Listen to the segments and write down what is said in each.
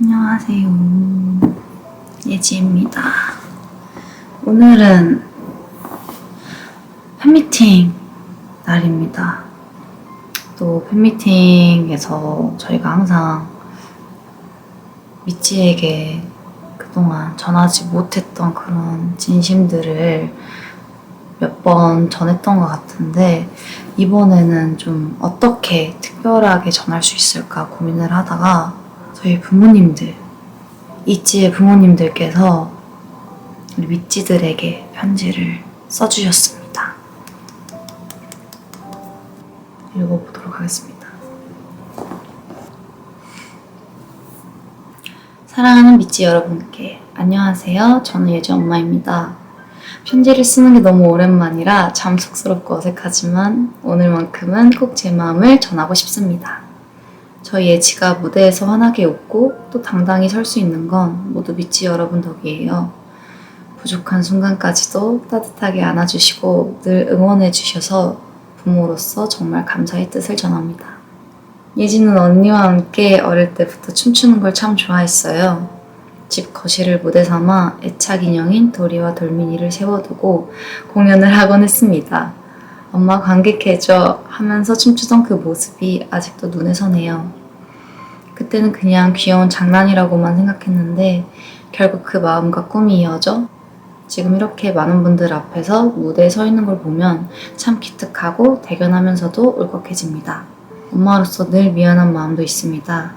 안녕하세요. 예지입니다. 오늘은 팬미팅 날입니다. 또 팬미팅에서 저희가 항상 미찌에게 그동안 전하지 못했던 그런 진심들을 몇 번 전했던 것 같은데 이번에는 좀 어떻게 특별하게 전할 수 있을까 고민을 하다가 저희 부모님들, 이찌의 부모님들께서 우리 미찌들에게 편지를 써주셨습니다. 읽어보도록 하겠습니다. 사랑하는 미찌 여러분께 안녕하세요. 저는 예지 엄마입니다. 편지를 쓰는 게 너무 오랜만이라 참 쑥스럽고 어색하지만 오늘만큼은 꼭 제 마음을 전하고 싶습니다. 저희 예지가 무대에서 환하게 웃고 또 당당히 설 수 있는 건 모두 미찌 여러분 덕이에요. 부족한 순간까지도 따뜻하게 안아주시고 늘 응원해주셔서 부모로서 정말 감사의 뜻을 전합니다. 예지는 언니와 함께 어릴 때부터 춤추는 걸 참 좋아했어요. 집 거실을 무대 삼아 애착 인형인 도리와 돌민이를 세워두고 공연을 하곤 했습니다. 엄마 관객해줘 하면서 춤추던 그 모습이 아직도 눈에 선해요. 그때는 그냥 귀여운 장난이라고만 생각했는데 결국 그 마음과 꿈이 이어져 지금 이렇게 많은 분들 앞에서 무대에 서 있는 걸 보면 참 기특하고 대견하면서도 울컥해집니다. 엄마로서 늘 미안한 마음도 있습니다.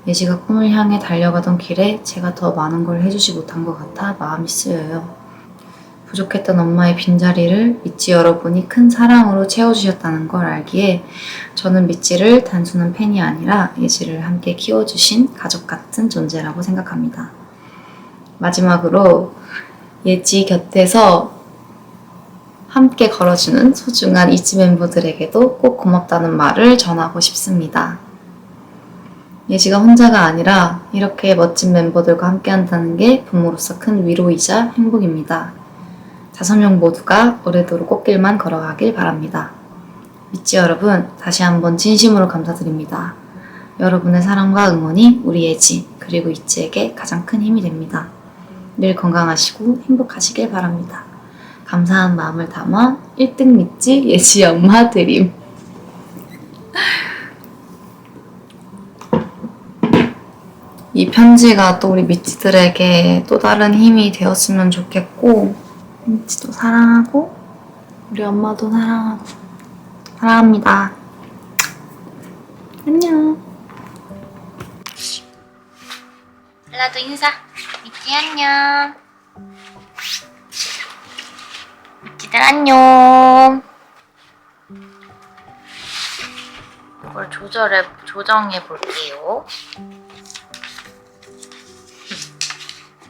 예지가 꿈을 향해 달려가던 길에 제가 더 많은 걸 해주지 못한 것 같아 마음이 쓰여요. 부족했던 엄마의 빈자리를 미찌 여러분이 큰 사랑으로 채워주셨다는 걸 알기에 저는 미찌를 단순한 팬이 아니라 예지를 함께 키워주신 가족 같은 존재라고 생각합니다. 마지막으로 예지 곁에서 함께 걸어주는 소중한 이지 멤버들에게도 꼭 고맙다는 말을 전하고 싶습니다. 예지가 혼자가 아니라 이렇게 멋진 멤버들과 함께 한다는 게 부모로서 큰 위로이자 행복입니다. 5명 모두가 오래도록 꽃길만 걸어가길 바랍니다. 미찌 여러분, 다시 한번 진심으로 감사드립니다. 여러분의 사랑과 응원이 우리 예지 그리고 이찌에게 가장 큰 힘이 됩니다. 늘 건강하시고 행복하시길 바랍니다. 감사한 마음을 담아 1등 미찌 예지 엄마 드림. 이 편지가 또 우리 미찌들에게 또 다른 힘이 되었으면 좋겠고 미찌도 사랑하고 우리 엄마도 사랑하고 사랑합니다. 안녕. 엘라도 인사. 미찌 안녕. 미찌들 안녕. 이걸 조정해 볼게요.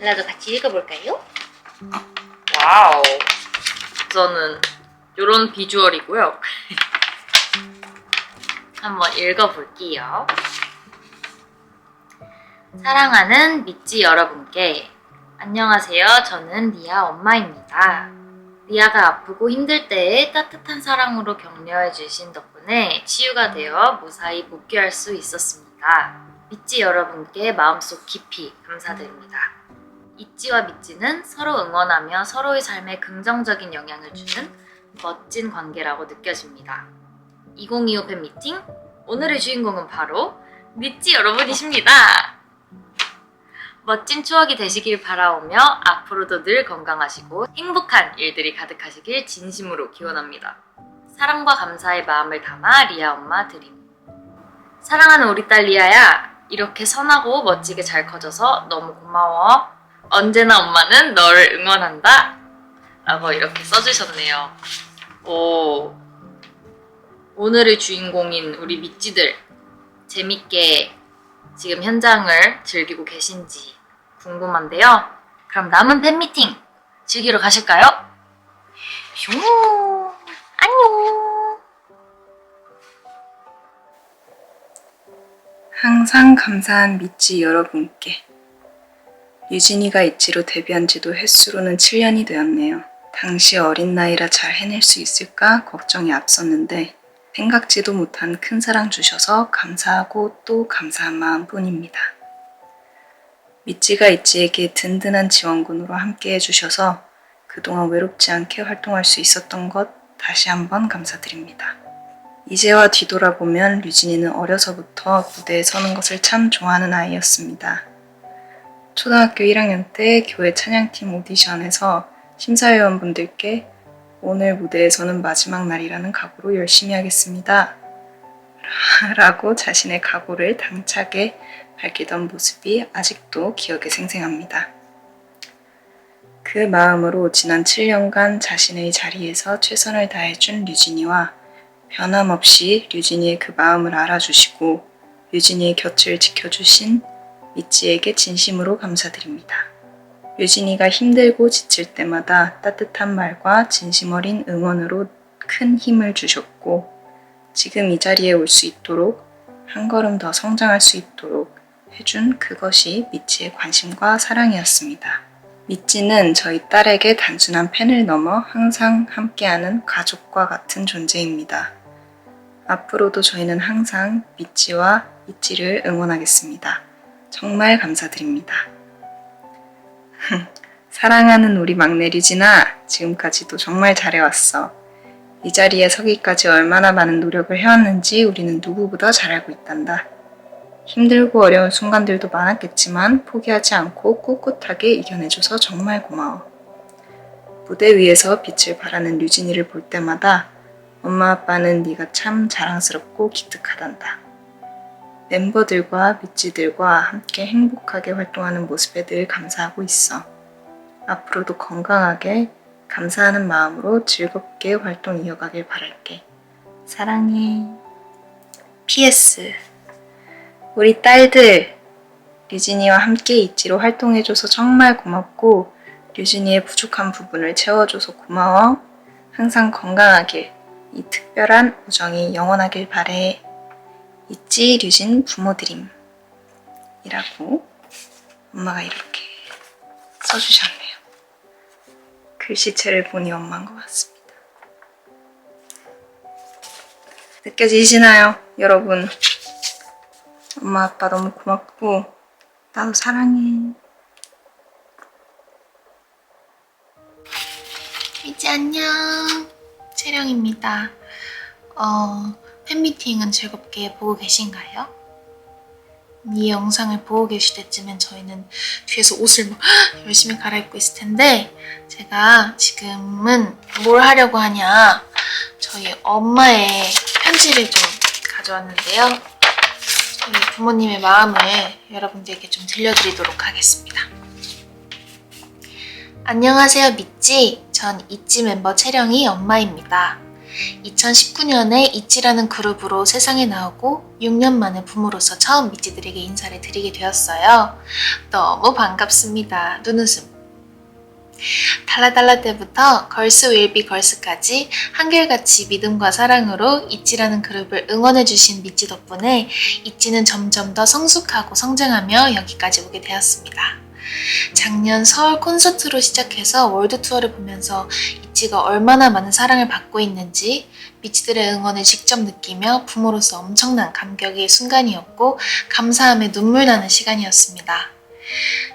엘라도 같이 읽어볼까요? 와우. 저는 이런 비주얼이고요. 한번 읽어볼게요. 사랑하는 미찌 여러분께 안녕하세요. 저는 리아 엄마입니다. 리아가 아프고 힘들 때에 따뜻한 사랑으로 격려해주신 덕분에 치유가 되어 무사히 복귀할 수 있었습니다. 미찌 여러분께 마음속 깊이 감사드립니다. 이찌와 미찌는 서로 응원하며 서로의 삶에 긍정적인 영향을 주는 멋진 관계라고 느껴집니다. 2025 팬미팅 오늘의 주인공은 바로 미찌 여러분이십니다. 멋진 추억이 되시길 바라오며 앞으로도 늘 건강하시고 행복한 일들이 가득하시길 진심으로 기원합니다. 사랑과 감사의 마음을 담아 리아 엄마 드림. 사랑하는 우리 딸 리아야, 이렇게 선하고 멋지게 잘 커져서 너무 고마워. 언제나 엄마는 너를 응원한다. 라고 이렇게 써주셨네요. 오늘의 주인공인 우리 미찌들 재밌게 지금 현장을 즐기고 계신지 궁금한데요. 그럼 남은 팬미팅 즐기러 가실까요? 슝! 안녕! 항상 감사한 미찌 여러분께. 유진이가 이찌로 데뷔한 지도 횟수로는 7년이 되었네요. 당시 어린 나이라 잘 해낼 수 있을까 걱정이 앞섰는데 생각지도 못한 큰 사랑 주셔서 감사하고 또 감사한 마음뿐입니다. 미찌가 있지에게 든든한 지원군으로 함께 해주셔서 그동안 외롭지 않게 활동할 수 있었던 것 다시 한번 감사드립니다. 이제와 뒤돌아보면 류진이는 어려서부터 무대에 서는 것을 참 좋아하는 아이였습니다. 초등학교 1학년 때 교회 찬양팀 오디션에서 심사위원분들께 오늘 무대에서는 마지막 날이라는 각오로 열심히 하겠습니다. 라고 자신의 각오를 당차게 밝히던 모습이 아직도 기억에 생생합니다. 그 마음으로 지난 7년간 자신의 자리에서 최선을 다해준 류진이와 변함없이 류진이의 그 마음을 알아주시고 류진이의 곁을 지켜주신 미찌에게 진심으로 감사드립니다. 류진이가 힘들고 지칠 때마다 따뜻한 말과 진심 어린 응원으로 큰 힘을 주셨고 지금 이 자리에 올 수 있도록 한 걸음 더 성장할 수 있도록 해준 그것이 미찌의 관심과 사랑이었습니다. 미찌는 저희 딸에게 단순한 팬을 넘어 항상 함께하는 가족과 같은 존재입니다. 앞으로도 저희는 항상 미찌와 미찌를 응원하겠습니다. 정말 감사드립니다. 사랑하는 우리 막내 류진아, 지금까지도 정말 잘해왔어. 이 자리에 서기까지 얼마나 많은 노력을 해왔는지 우리는 누구보다 잘 알고 있단다. 힘들고 어려운 순간들도 많았겠지만 포기하지 않고 꿋꿋하게 이겨내줘서 정말 고마워. 무대 위에서 빛을 발하는 류진이를 볼 때마다 엄마 아빠는 네가 참 자랑스럽고 기특하단다. 멤버들과 미찌들과 함께 행복하게 활동하는 모습에 늘 감사하고 있어. 앞으로도 건강하게 감사하는 마음으로 즐겁게 활동 이어가길 바랄게. 사랑해. PS. 우리 딸들, 류진이와 함께 있지로 활동해줘서 정말 고맙고 류진이의 부족한 부분을 채워줘서 고마워. 항상 건강하길, 이 특별한 우정이 영원하길 바래. 있지 류진 부모드림 이라고 엄마가 이렇게 써주셨네요. 글씨체를 보니 엄마인 것 같습니다. 느껴지시나요, 여러분? 엄마 아빠 너무 고맙고 나도 사랑해. 미지 안녕. 채령입니다. 팬미팅은 즐겁게 보고 계신가요? 이 영상을 보고 계실 때쯤엔 저희는 뒤에서 옷을 막 열심히 갈아입고 있을 텐데 제가 지금은 뭘 하려고 하냐, 저희 엄마의 편지를 좀 가져왔는데요. 저희 부모님의 마음을 여러분들에게 좀 들려드리도록 하겠습니다. 안녕하세요 미찌. 전 있지 멤버 채령이 엄마입니다. 2019년에 있지라는 그룹으로 세상에 나오고 6년 만에 부모로서 처음 미찌들에게 인사를 드리게 되었어요. 너무 반갑습니다. 눈웃음. 달라달라 때부터 걸스 윌비 걸스까지 한결같이 믿음과 사랑으로 있지라는 그룹을 응원해주신 미찌 덕분에 있지는 점점 더 성숙하고 성장하며 여기까지 오게 되었습니다. 작년 서울 콘서트로 시작해서 월드 투어를 보면서 있지가 얼마나 많은 사랑을 받고 있는지 미찌들의 응원을 직접 느끼며 부모로서 엄청난 감격의 순간이었고 감사함에 눈물 나는 시간이었습니다.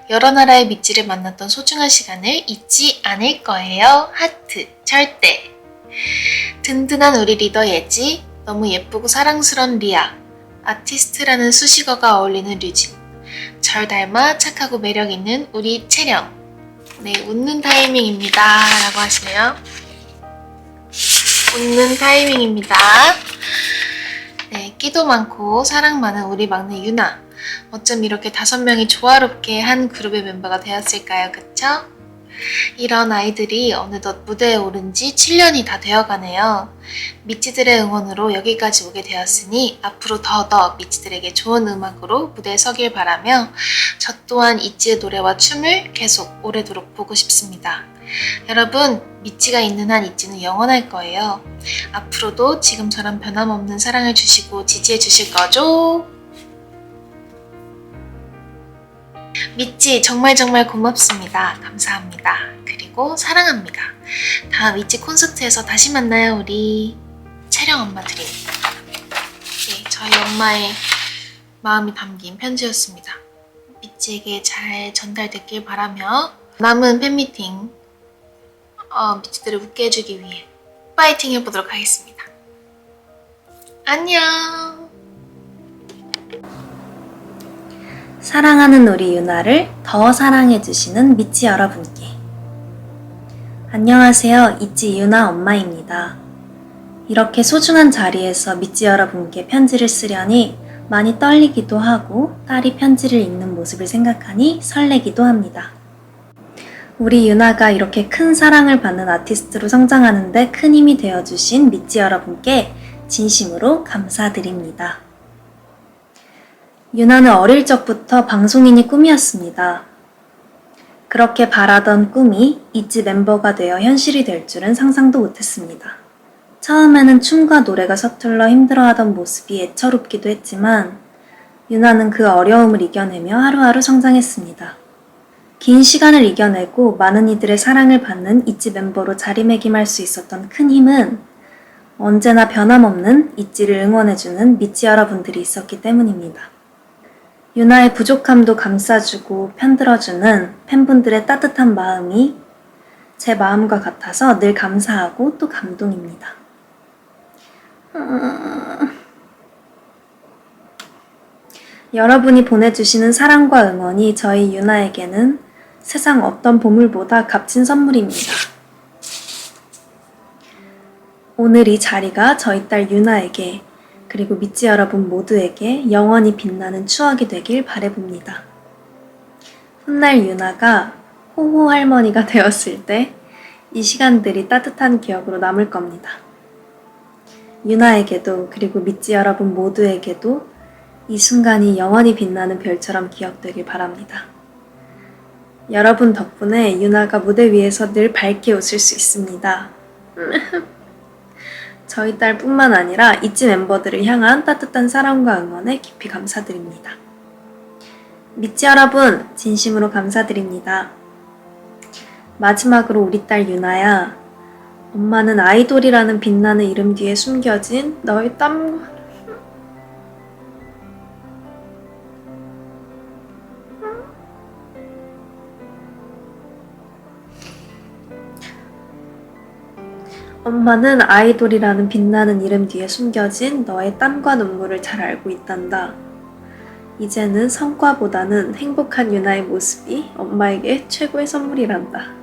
여러 나라의 미찌를 만났던 소중한 시간을 잊지 않을 거예요. 하트, 절대. 든든한 우리 리더 예지, 너무 예쁘고 사랑스러운 리아, 아티스트라는 수식어가 어울리는 류진, 절 닮아 착하고 매력 있는 우리 채령. 네, 웃는 타이밍입니다 라고 하시네요. 웃는 타이밍입니다. 네, 끼도 많고 사랑 많은 우리 막내 유나. 어쩜 이렇게 5명이 조화롭게 한 그룹의 멤버가 되었을까요? 그쵸? 이런 아이들이 어느덧 무대에 오른 지 7년이 다 되어가네요. 미찌들의 응원으로 여기까지 오게 되었으니 앞으로 더더 미찌들에게 좋은 음악으로 무대에 서길 바라며 저 또한 있지의 노래와 춤을 계속 오래도록 보고 싶습니다. 여러분, 미찌가 있는 한 있지는 영원할 거예요. 앞으로도 지금처럼 변함없는 사랑을 주시고 지지해 주실 거죠? 미찌 정말 고맙습니다. 감사합니다. 그리고 사랑합니다. 다음 있지 콘서트에서 다시 만나요. 우리 채령 엄마 드립니다. 네, 저희 엄마의 마음이 담긴 편지였습니다. 미찌에게 잘 전달됐길 바라며 남은 팬미팅 미찌들을 웃게 해주기 위해 파이팅 해보도록 하겠습니다. 안녕. 사랑하는 우리 유나를 더 사랑해주시는 미찌 여러분께 안녕하세요. 이찌 유나 엄마입니다. 이렇게 소중한 자리에서 미찌 여러분께 편지를 쓰려니 많이 떨리기도 하고 딸이 편지를 읽는 모습을 생각하니 설레기도 합니다. 우리 유나가 이렇게 큰 사랑을 받는 아티스트로 성장하는데 큰 힘이 되어주신 미찌 여러분께 진심으로 감사드립니다. 유나는 어릴 적부터 방송인이 꿈이었습니다. 그렇게 바라던 꿈이 이찌 멤버가 되어 현실이 될 줄은 상상도 못했습니다. 처음에는 춤과 노래가 서툴러 힘들어하던 모습이 애처롭기도 했지만 유나는 그 어려움을 이겨내며 하루하루 성장했습니다. 긴 시간을 이겨내고 많은 이들의 사랑을 받는 이찌 멤버로 자리매김할 수 있었던 큰 힘은 언제나 변함없는 이찌를 응원해주는 미찌 여러분들이 있었기 때문입니다. 유나의 부족함도 감싸주고 편들어주는 팬분들의 따뜻한 마음이 제 마음과 같아서 늘 감사하고 또 감동입니다. 여러분이 보내주시는 사랑과 응원이 저희 유나에게는 세상 어떤 보물보다 값진 선물입니다. 오늘 이 자리가 저희 딸 유나에게 그리고 미찌 여러분 모두에게 영원히 빛나는 추억이 되길 바라봅니다. 훗날 유나가 호호 할머니가 되었을 때 이 시간들이 따뜻한 기억으로 남을 겁니다. 유나에게도 그리고 미찌 여러분 모두에게도 이 순간이 영원히 빛나는 별처럼 기억되길 바랍니다. 여러분 덕분에 유나가 무대 위에서 늘 밝게 웃을 수 있습니다. 저희 딸뿐만 아니라 이찌 멤버들을 향한 따뜻한 사랑과 응원에 깊이 감사드립니다. 미찌 여러분, 진심으로 감사드립니다. 마지막으로 우리 딸 유나야, 엄마는 아이돌이라는 빛나는 이름 뒤에 숨겨진 너의 땀... 엄마는 아이돌이라는 빛나는 이름 뒤에 숨겨진 너의 땀과 눈물을 잘 알고 있단다. 이제는 성과보다는 행복한 유나의 모습이 엄마에게 최고의 선물이란다.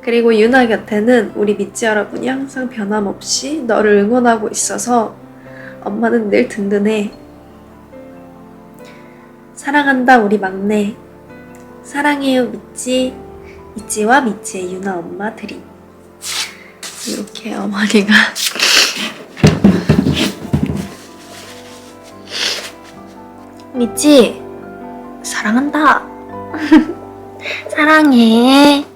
그리고 유나 곁에는 우리 미찌 여러분이 항상 변함없이 너를 응원하고 있어서 엄마는 늘 든든해. 사랑한다 우리 막내. 사랑해요 미찌. 미찌와 미찌의 유나 엄마들이. 이렇게 어머니가 미찌 사랑한다. 사랑해.